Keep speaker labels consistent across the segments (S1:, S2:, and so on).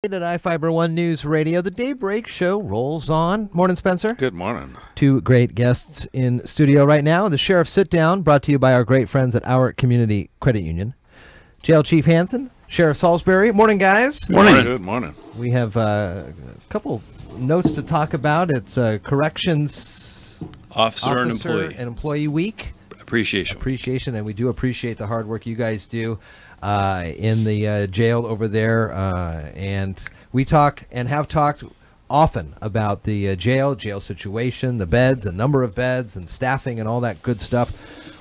S1: At iFiber One News Radio, the Daybreak show rolls on. Morning, Spencer.
S2: Good morning.
S1: Two great guests in studio right now. The Sheriff Sitdown, brought to you by our great friends at Our Community Credit Union. Jail Chief Hanson, Sheriff Salisbury. Morning, guys.
S2: Morning. Good morning.
S1: We have a couple notes to talk about. It's Corrections
S3: Officer and
S1: Employee Week.
S3: Appreciation,
S1: and we do appreciate the hard work you guys do in the jail over there. And we talk and have talked often about the jail situation, the beds, the number of beds, and staffing, and all that good stuff.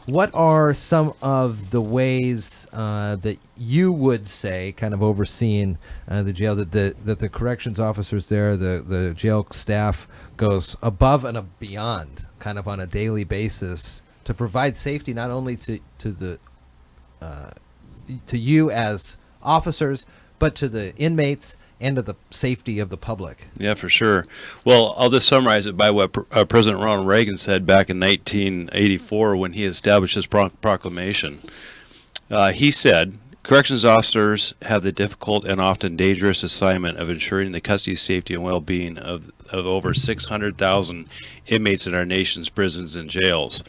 S1: What are some of the ways that you would say, kind of overseeing the jail, that the corrections officers there, the jail staff, goes above and beyond, kind of on a daily basis, to provide safety not only to you as officers, but to the inmates and to the safety of the public?
S3: Yeah, for sure. Well, I'll just summarize it by what President Ronald Reagan said back in 1984 when he established his proclamation. He said, "Corrections officers have the difficult and often dangerous assignment of ensuring the custody, safety, and well-being of over 600,000 inmates in our nation's prisons and jails.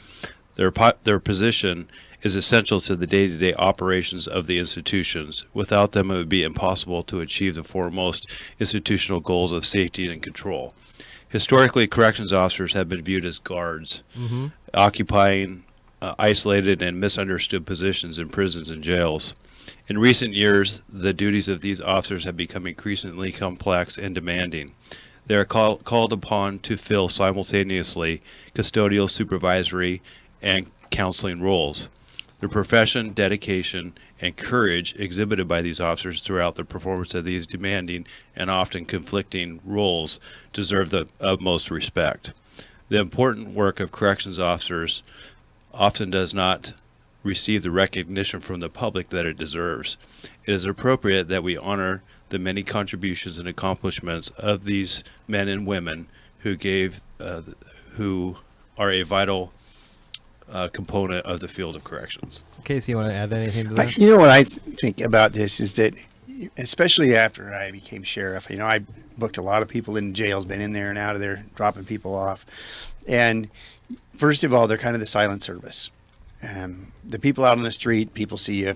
S3: Their position is essential to the day-to-day operations of the institutions. Without them, it would be impossible to achieve the foremost institutional goals of safety and control." Historically, corrections officers have been viewed as guards, occupying isolated and misunderstood positions in prisons and jails. In recent years, the duties of these officers have become increasingly complex and demanding. They are called upon to fill simultaneously custodial, supervisory, and counseling roles. The profession, dedication, and courage exhibited by these officers throughout the performance of these demanding and often conflicting roles deserve the utmost respect. The important work of corrections officers often does not receive the recognition from the public that it deserves. It is appropriate that we honor the many contributions and accomplishments of these men and women who are a vital component of the field of corrections.
S1: Casey, you want to add anything to that?
S4: You know what I think about this is that, especially after I became sheriff, I booked a lot of people in jails, been in there and out of there, dropping people off. And first of all, they're kind of the silent service. The people out on the street, people see you,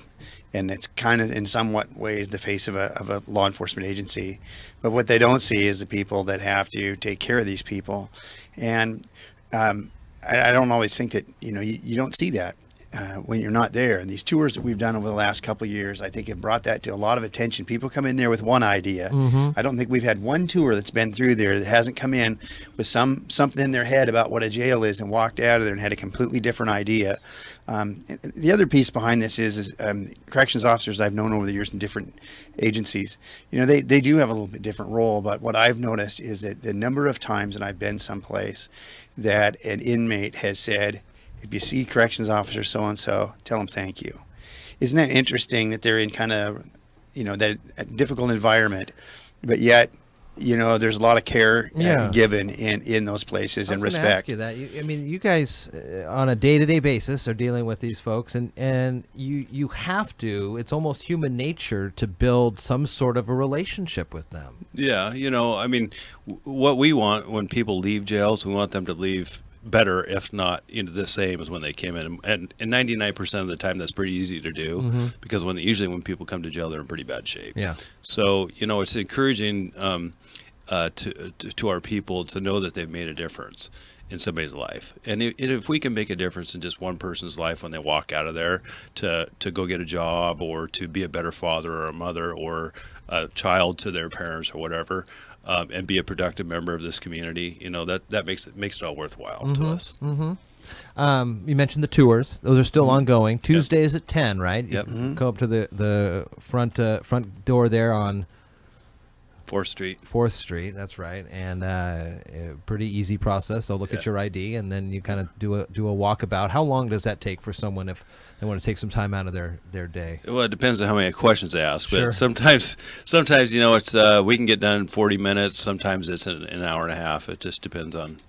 S4: and it's kind of in somewhat ways the face of a law enforcement agency. But what they don't see is the people that have to take care of these people. And I don't always think that, you don't see that when you're not there. And these tours that we've done over the last couple of years, I think have brought that to a lot of attention. People come in there with one idea. I don't think we've had one tour that's been through there that hasn't come in with something in their head about what a jail is and walked out of there and had a completely different idea. The other piece behind this is corrections officers I've known over the years in different agencies, they do have a little bit different role, but what I've noticed is that the number of times that I've been someplace that an inmate has said, "If you see corrections officer so-and-so, tell them thank you." Isn't that interesting that they're in kind of, that difficult environment, but yet, there's a lot of care given in those places and respect.
S1: I was going to ask you that. You guys on a day-to-day basis are dealing with these folks, and you have to, it's almost human nature to build some sort of a relationship with them.
S3: Yeah, what we want when people leave jails, we want them to leave better, if not the same as when they came in. And 99% of the time, that's pretty easy to do, because usually when people come to jail, they're in pretty bad shape.
S1: Yeah.
S3: So it's encouraging to our people to know that they've made a difference in somebody's life. And if we can make a difference in just one person's life when they walk out of there to go get a job, or to be a better father or a mother or a child to their parents or whatever, and be a productive member of this community, that makes it all worthwhile to us.
S1: You mentioned the tours; those are still ongoing. Tuesdays at 10, right?
S3: Yep.
S1: Go up to the front door there on
S3: 4th Street.
S1: 4th Street, that's right. And a pretty easy process. They'll look at your ID, and then you kind of do a walkabout. How long does that take for someone if they want to take some time out of their day?
S3: Well, it depends on how many questions they ask. But
S1: Sure.
S3: sometimes it's we can get done in 40 minutes. Sometimes it's an hour and a half. It just depends on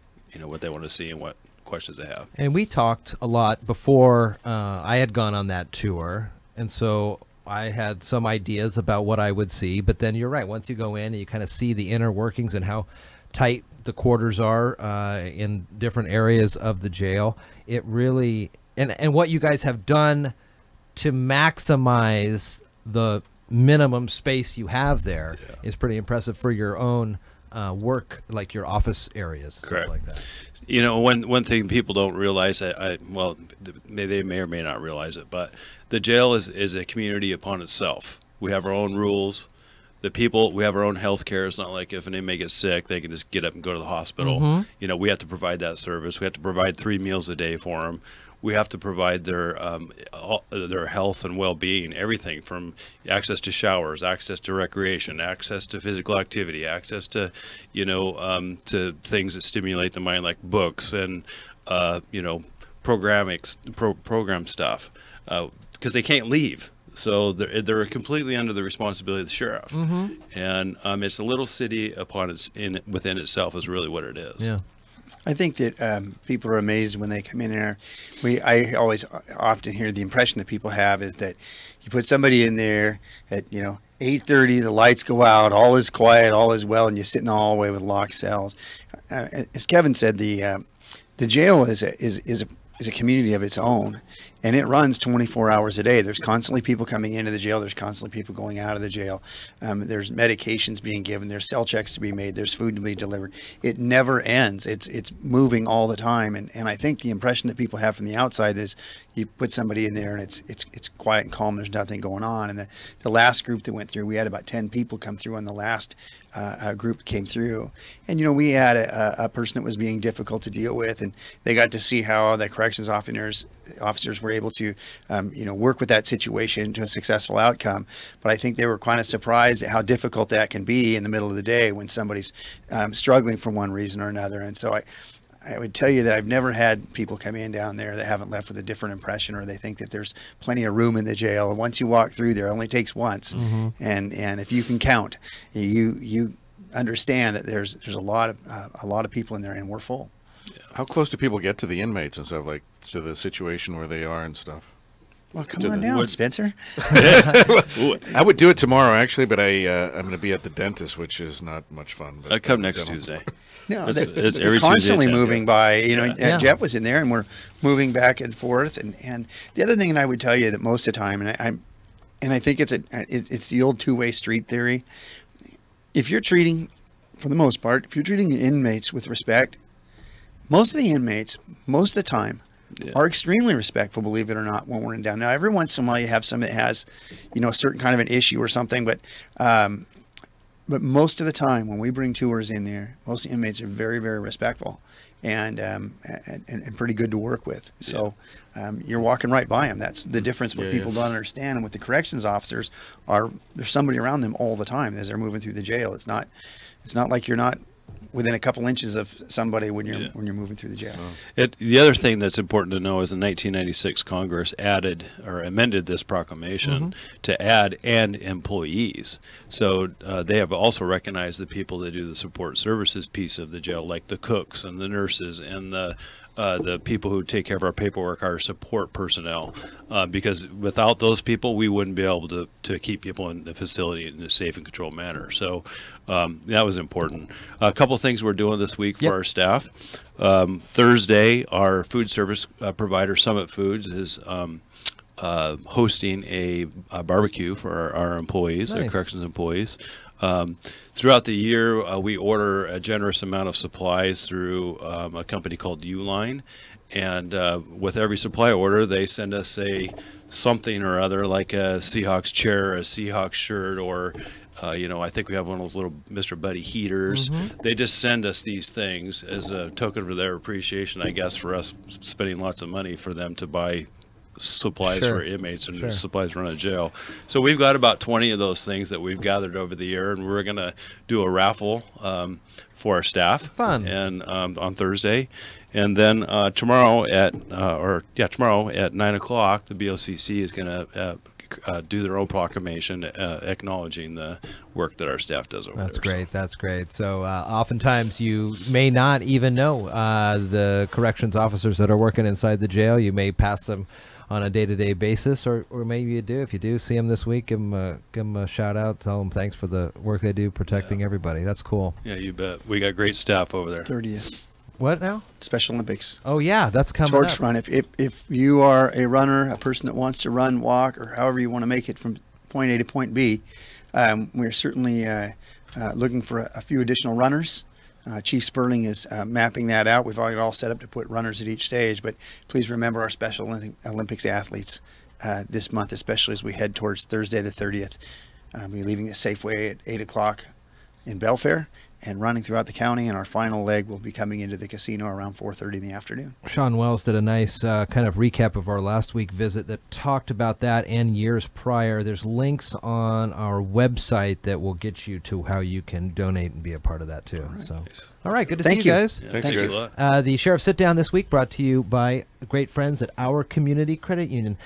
S3: what they want to see and what questions they have.
S1: And we talked a lot before I had gone on that tour, and so I had some ideas about what I would see, but then you're right. Once you go in and you kind of see the inner workings and how tight the quarters are in different areas of the jail, it really, and what you guys have done to maximize the minimum space you have there is pretty impressive for your own work, like your office areas.
S3: Correct.
S1: Stuff like that.
S3: You know, one thing people don't realize, well, they may or may not realize it, but the jail is a community upon itself. We have our own rules. The people, we have our own health care. It's not like if an inmate gets sick, they can just get up and go to the hospital. You know, we have to provide that service. We have to provide 3 meals a day for them. We have to provide their health and well-being, everything from access to showers, access to recreation, access to physical activity, access to, you know, to things that stimulate the mind, like books and, you know, program stuff, because they can't leave. So they're completely under the responsibility of the sheriff, and it's a little city upon within itself is really what it is.
S1: Yeah.
S4: I think that people are amazed when they come in there. I always often hear the impression that people have is that you put somebody in there at 8:30, the lights go out, all is quiet, all is well, and you sit in the hallway with locked cells. As Kevin said, the jail is a community of its own, and it runs 24 hours a day. There's constantly people coming into the jail. There's constantly people going out of the jail. There's medications being given. There's cell checks to be made. There's food to be delivered. It never ends. It's moving all the time. And I think the impression that people have from the outside is you put somebody in there and it's quiet and calm. There's nothing going on. And the last group that went through, we had about 10 people come through on the last group that came through. And, we had a person that was being difficult to deal with, and they got to see how the corrections officers were able to, work with that situation to a successful outcome. But I think they were kind of surprised at how difficult that can be in the middle of the day when somebody's struggling for one reason or another. And so I would tell you that I've never had people come in down there that haven't left with a different impression, or they think that there's plenty of room in the jail. And once you walk through there, it only takes once. And if you can count, you understand that there's a lot of people in there, and we're full.
S2: How close do people get to the inmates and stuff, like to the situation where they are and stuff?
S4: Well, come on down, Spencer.
S2: I would do it tomorrow, actually, but I'm going to be at the dentist, which is not much fun. But
S3: come next Tuesday.
S4: No,
S3: it's
S4: they're
S3: every
S4: constantly
S3: Tuesday,
S4: moving by. Jeff was in there, and we're moving back and forth. And the other thing that I would tell you that most of the time, and I think it's the old two-way street theory. If you're treating, for the most part, if you're treating the inmates with respect, most of the inmates, most of the time, are extremely respectful, believe it or not, when we're in down. Now, every once in a while, you have somebody that has, a certain kind of an issue or something, but most of the time, when we bring tours in there, most of the inmates are very, very respectful and pretty good to work with. So you're walking right by them. That's the difference. What people don't understand, and with the corrections officers, there's somebody around them all the time as they're moving through the jail. It's not like you're not within a couple inches of somebody when you're moving through the jail.
S3: The other thing that's important to know is the 1996 Congress added or amended this proclamation to add "and employees." So they have also recognized the people that do the support services piece of the jail, like the cooks and the nurses and the people who take care of our paperwork, our support personnel, because without those people, we wouldn't be able to keep people in the facility in a safe and controlled manner. So that was important. A couple things we're doing this week for our staff. Thursday, our food service provider, Summit Foods, is hosting a barbecue for our employees, our corrections employees. Throughout the year, we order a generous amount of supplies through a company called Uline, and with every supply order, they send us something or other, like a Seahawks chair, a Seahawks shirt, or I think we have one of those little Mr. Buddy heaters. They just send us these things as a token of their appreciation, I guess, for us spending lots of money for them to buy supplies for inmates and supplies to run a jail. So we've got about 20 of those things that we've gathered over the year, and we're going to do a raffle for our staff.
S1: Fun.
S3: And on Thursday, and then tomorrow at 9 o'clock, the BOCC is going to do their own proclamation acknowledging the work that our staff does over there.
S1: That's great. That's great. So oftentimes you may not even know the corrections officers that are working inside the jail. You may pass them on a day-to-day basis, or maybe you do. If you do see them this week, give them a shout out. Tell them thanks for the work they do protecting everybody. That's cool.
S3: Yeah, you bet. We got great staff over there.
S4: 30th.
S1: What now?
S4: Special Olympics.
S1: Oh yeah, that's coming
S4: Torch
S1: up.
S4: run. If you are a runner, a person that wants to run, walk, or however you want to make it from point A to point B, we're certainly looking for a few additional runners. Chief Sperling is mapping that out. We've already all set up to put runners at each stage, but please remember our Special Olympics athletes this month, especially as we head towards Thursday the 30th. We're leaving the Safeway at 8 o'clock in Belfair and running throughout the county, and our final leg will be coming into the casino around 4:30 in the afternoon.
S1: Sean Wells did a nice kind of recap of our last week visit that talked about that and years prior. There's links on our website that will get you to how you can donate and be a part of that too. All right, good to see you guys.
S3: Yeah,
S2: Thanks,
S3: thanks
S2: guys.
S3: a lot.
S1: The Sheriff Sit Down this week brought to you by great friends at Our Community Credit Union.